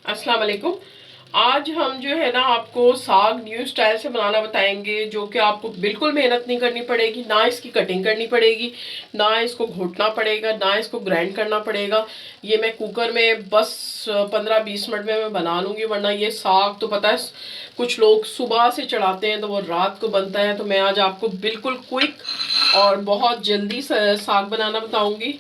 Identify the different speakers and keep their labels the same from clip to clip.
Speaker 1: अस्सलाम वालेकुम। आज हम जो है ना आपको साग न्यू स्टाइल से बनाना बताएंगे, जो कि आपको बिल्कुल मेहनत नहीं करनी पड़ेगी, ना इसकी कटिंग करनी पड़ेगी, ना इसको घोटना पड़ेगा, ना इसको ग्राइंड करना पड़ेगा। ये मैं कुकर में बस 15-20 मिनट में मैं बना लूँगी। वरना ये साग तो पता है कुछ लोग सुबह से चढ़ाते हैं तो वो रात को बनता है। तो मैं आज आपको बिल्कुल क्विक और बहुत जल्दी साग बनाना बताऊँगी।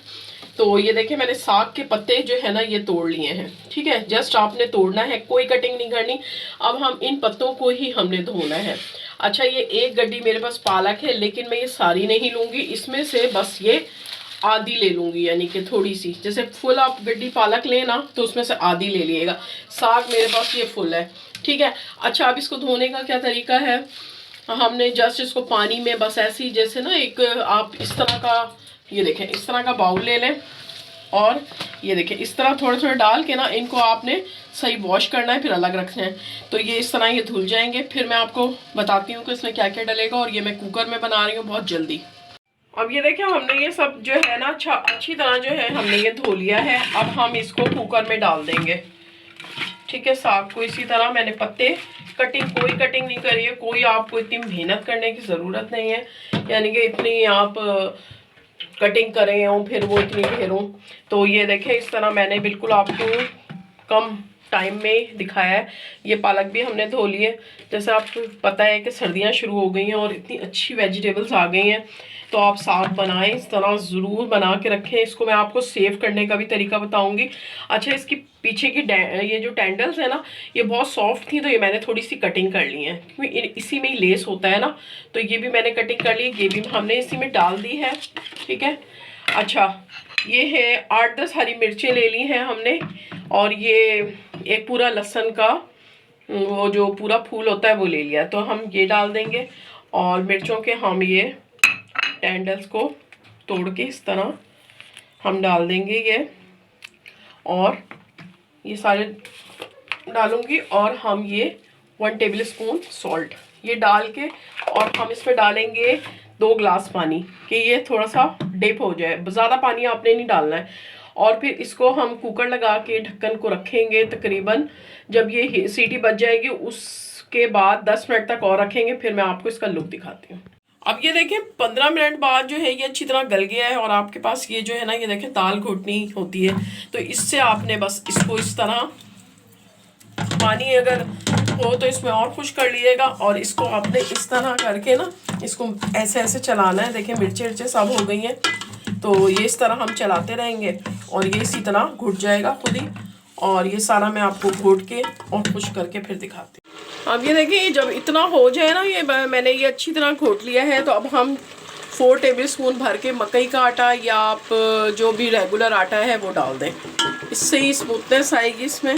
Speaker 1: तो ये देखिए मैंने साग के पत्ते जो है ना ये तोड़ लिए हैं। ठीक है, जस्ट आपने तोड़ना है, कोई कटिंग नहीं करनी। अब हम इन पत्तों को ही हमने धोना है। अच्छा, ये एक गड्डी मेरे पास पालक है, लेकिन मैं ये सारी नहीं लूँगी, इसमें से बस ये आधी ले लूँगी, यानी कि थोड़ी सी। जैसे फुल आप गड्डी पालक लेना तो उसमें से आधी ले लीजिएगा। साग मेरे पास ये फुल है। ठीक है। अच्छा, अब इसको धोने का क्या तरीका है, हमने जस्ट इसको पानी में बस ऐसे ही, जैसे ना एक आप इस तरह का, ये देखें इस तरह का बाउल ले लें और ये देखें इस तरह थोड़े थोड़े डाल के ना इनको आपने सही वॉश करना है, फिर अलग रखना है। तो ये इस तरह ये धुल जाएंगे। फिर मैं आपको बताती हूँ कि इसमें क्या क्या डलेगा। और ये मैं कुकर में बना रही हूँ बहुत जल्दी। अब ये देखें हमने ये सब जो है ना अच्छी तरह जो है हमने ये धो लिया है। अब हम इसको कुकर में डाल देंगे। ठीक है, साग को इसी तरह मैंने पत्ते, कटिंग कोई कटिंग नहीं करी है, कोई आपको इतनी मेहनत करने की ज़रूरत नहीं है, यानी कि इतनी आप कटिंग करें और फिर वो इतनी घेरूं। तो ये देखें इस तरह मैंने बिल्कुल आपको कम टाइम में दिखाया है। ये पालक भी हमने धो लिए। जैसे आपको पता है कि सर्दियां शुरू हो गई हैं और इतनी अच्छी वेजिटेबल्स आ गई हैं, तो आप साग बनाएं, इस तरह ज़रूर बना के रखें। इसको मैं आपको सेव करने का भी तरीका बताऊंगी। अच्छा, इसकी पीछे की ये जो टैंडल्स है ना ये बहुत सॉफ्ट थी, तो ये मैंने थोड़ी सी कटिंग कर ली है, क्योंकि इसी में ही लेस होता है ना। तो ये भी मैंने कटिंग कर ली, ये भी हमने इसी में डाल दी है। ठीक है। अच्छा, ये है 8-10 हरी मिर्चें ले ली हैं हमने, और ये एक पूरा लहसुन का वो जो पूरा फूल होता है वो ले लिया। तो हम ये डाल देंगे, और मिर्चों के हम ये टैंडल्स को तोड़ के इस तरह हम डाल देंगे ये, और ये सारे डालूंगी। और हम ये 1 टेबल स्पून सॉल्ट ये डाल के, और हम इसमें डालेंगे 2 ग्लास पानी, कि ये थोड़ा सा डिप हो जाए। ज़्यादा पानी आपने नहीं डालना है। और फिर इसको हम कुकर लगा के ढक्कन को रखेंगे तकरीबन, जब ये सीटी बज जाएगी उसके बाद 10 मिनट तक और रखेंगे। फिर मैं आपको इसका लुक दिखाती हूँ। अब ये देखें 15 मिनट बाद जो है ये अच्छी तरह गल गया है, और आपके पास ये जो है ना ये देखें दाल घोटनी होती है, तो इससे आपने बस इसको इस तरह, पानी अगर हो तो इसमें और खुश कर लीजिएगा, और इसको आपने इस तरह करके ना इसको ऐसे ऐसे चलाना है। देखिए मिर्चें सब हो गई हैं, तो ये इस तरह हम चलाते रहेंगे और ये इसी तरह घुट जाएगा खुद ही। और ये सारा मैं आपको घोट के और खुश करके फिर दिखाती हूँ। अब ये देखिए जब इतना हो जाए ना, ये मैंने ये अच्छी तरह घोट लिया है। तो अब हम 4 टेबल स्पून भर के मकई का आटा, या आप जो भी रेगुलर आटा है वो डाल दें, इससे ही स्मूथनेस आएगी इसमें।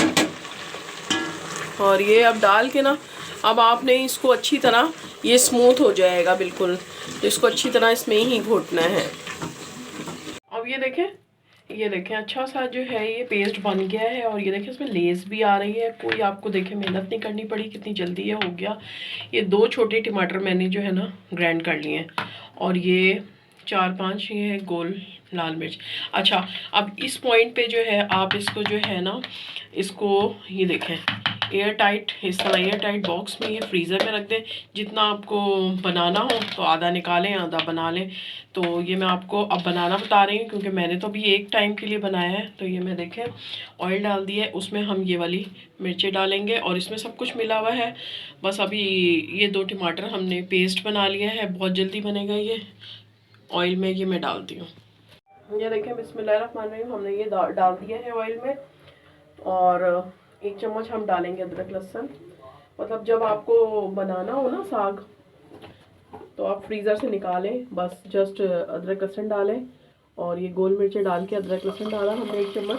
Speaker 1: और ये अब डाल के ना, अब आपने इसको अच्छी तरह, ये स्मूथ हो जाएगा बिल्कुल, तो इसको अच्छी तरह इसमें ही घोटना है। अब ये देखें अच्छा सा जो है ये पेस्ट बन गया है, और ये देखें इसमें लेस भी आ रही है। कोई आपको देखे मेहनत नहीं करनी पड़ी, कितनी जल्दी ये हो गया। ये 2 छोटे टमाटर मैंने जो है ना ग्राइंड कर लिए हैं, और ये 4-5 ये है गोल लाल मिर्च। अच्छा, अब इस पॉइंट पे जो है आप इसको जो है ना, इसको ये देखें एयर टाइट, इस तरह एयर टाइट बॉक्स में ये फ्रीज़र में रख दें। जितना आपको बनाना हो तो आधा निकालें, आधा बना लें। तो ये मैं आपको अब बनाना बता रही हूँ, क्योंकि मैंने तो अभी एक टाइम के लिए बनाया है। तो ये मैं देखें ऑयल डाल दिया है, उसमें हम ये वाली मिर्चें डालेंगे, और इसमें सब कुछ मिला हुआ है। बस अभी ये 2 टमाटर हमने पेस्ट बना लिया है, बहुत जल्दी बनेगा ये। ऑयल में ये मैं डालती हूँ। ये देखें बिस्मिल्लाहिर्रहमानिर्रहीम, हमने ये डाल दिया है ऑयल में। और 1 चम्मच हम डालेंगे अदरक लहसुन। मतलब जब आपको बनाना हो ना साग, तो आप फ्रीज़र से निकालें, बस जस्ट अदरक लहसुन डालें, और ये गोल मिर्चें डाल के अदरक लहसुन डाला हमने 1 चम्मच।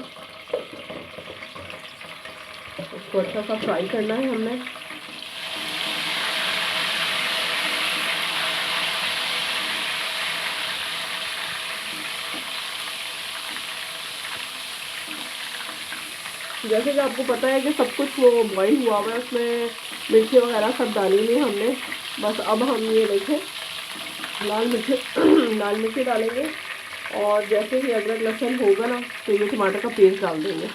Speaker 1: उसको अच्छा सा फ्राई करना है हमने। जैसे कि आपको पता है कि सब कुछ वो बॉइल हुआ हुआ है, उसमें मिर्ची वगैरह सब डाली हुई हमने। बस अब हम ये देखें लाल मिर्ची डालेंगे, और जैसे ही अदरक लहसुन होगा ना तो ये टमाटर का पेस्ट डाल देंगे।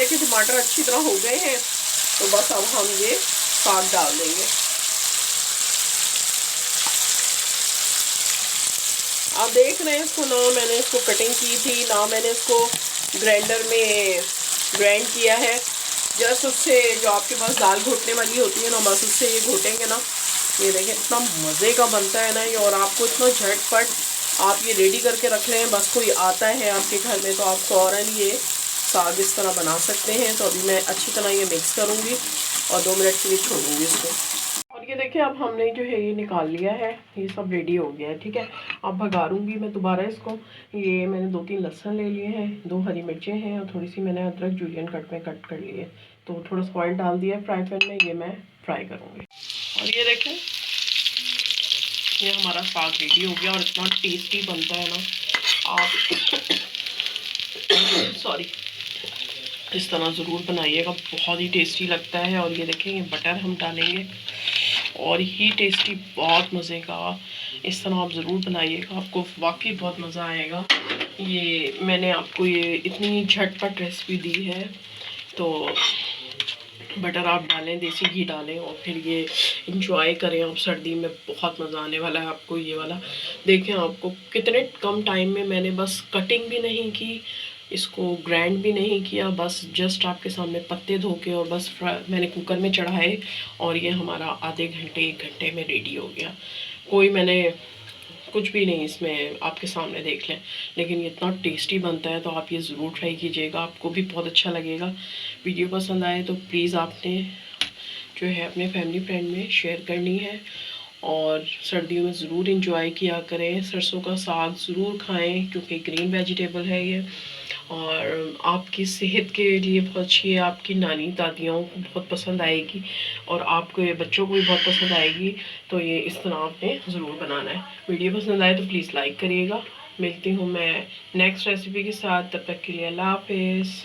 Speaker 1: देखिए टमाटर अच्छी तरह हो गए हैं, तो बस अब हम ये साग डाल देंगे। आप देख रहे हैं इसको, ना मैंने इसको कटिंग की थी, ना मैंने इसको ग्राइंडर में ग्राइंड किया है। जस्ट उससे जो आपके पास दाल घोटने वाली होती है ना, बस उससे ये घोटेंगे ना। ये देखिए इतना मज़े का बनता है ना ये, और आपको इतना झटपट आप ये रेडी करके रख लें, बस कोई आता है आपके घर में तो आप फ़ौरन ये साग इस तरह बना सकते हैं। तो अभी मैं अच्छी तरह ये मिक्स करूँगी और 2 मिनट के लिए छोड़ूंगी इसको। और ये देखिए अब हमने जो है ये निकाल लिया है, ये सब रेडी हो गया है, ठीक है। अब भगारूंगी मैं दोबारा इसको। ये मैंने 2-3 लहसुन ले लिए हैं, 2 हरी मिर्चें हैं और थोड़ी सी मैंने अदरक जूलियन कट में कट कर ली है। तो थोड़ा सा ऑयल डाल दिया है फ्राई पैन में, ये मैं फ्राई करूँगी। और ये देखें ये हमारा साग रेडी हो गया और इतना टेस्टी बनता है ना। आप सॉरी, इस तरह ज़रूर बनाइएगा, बहुत ही टेस्टी लगता है। और ये देखें ये बटर हम डालेंगे और ही टेस्टी, बहुत मज़े का। इस तरह आप ज़रूर बनाइएगा, आपको वाकई बहुत मज़ा आएगा। ये मैंने आपको ये इतनी झटपट रेसिपी दी है, तो बटर आप डालें, देसी घी डालें और फिर ये इंजॉय करें आप। सर्दी में बहुत मज़ा आने वाला है आपको ये वाला। देखें आपको कितने कम टाइम में मैंने बस कटिंग भी नहीं की, इसको ग्राइंड भी नहीं किया, बस जस्ट आपके सामने पत्ते धो के और बस मैंने कुकर में चढ़ाए और ये हमारा आधे घंटे 1 घंटे में रेडी हो गया। कोई मैंने कुछ भी नहीं इसमें, आपके सामने देख लें, लेकिन ये इतना टेस्टी बनता है। तो आप ये ज़रूर ट्राई कीजिएगा, आपको भी बहुत अच्छा लगेगा। वीडियो पसंद आए तो प्लीज़ आपने जो है अपने फैमिली फ्रेंड में शेयर करनी है। और सर्दियों में ज़रूर इंजॉय किया करें, सरसों का साग ज़रूर खाएं क्योंकि ग्रीन वेजिटेबल है ये, और आपकी सेहत के लिए बहुत अच्छी है। आपकी नानी दादियों को बहुत पसंद आएगी और आपके बच्चों को भी बहुत पसंद आएगी। तो ये इस तरह आपने ज़रूर बनाना है। वीडियो पसंद आए तो प्लीज़ लाइक करिएगा। मिलती हूँ मैं नेक्स्ट रेसिपी के साथ, तब तक के लिए अल्लाह हाफिज़।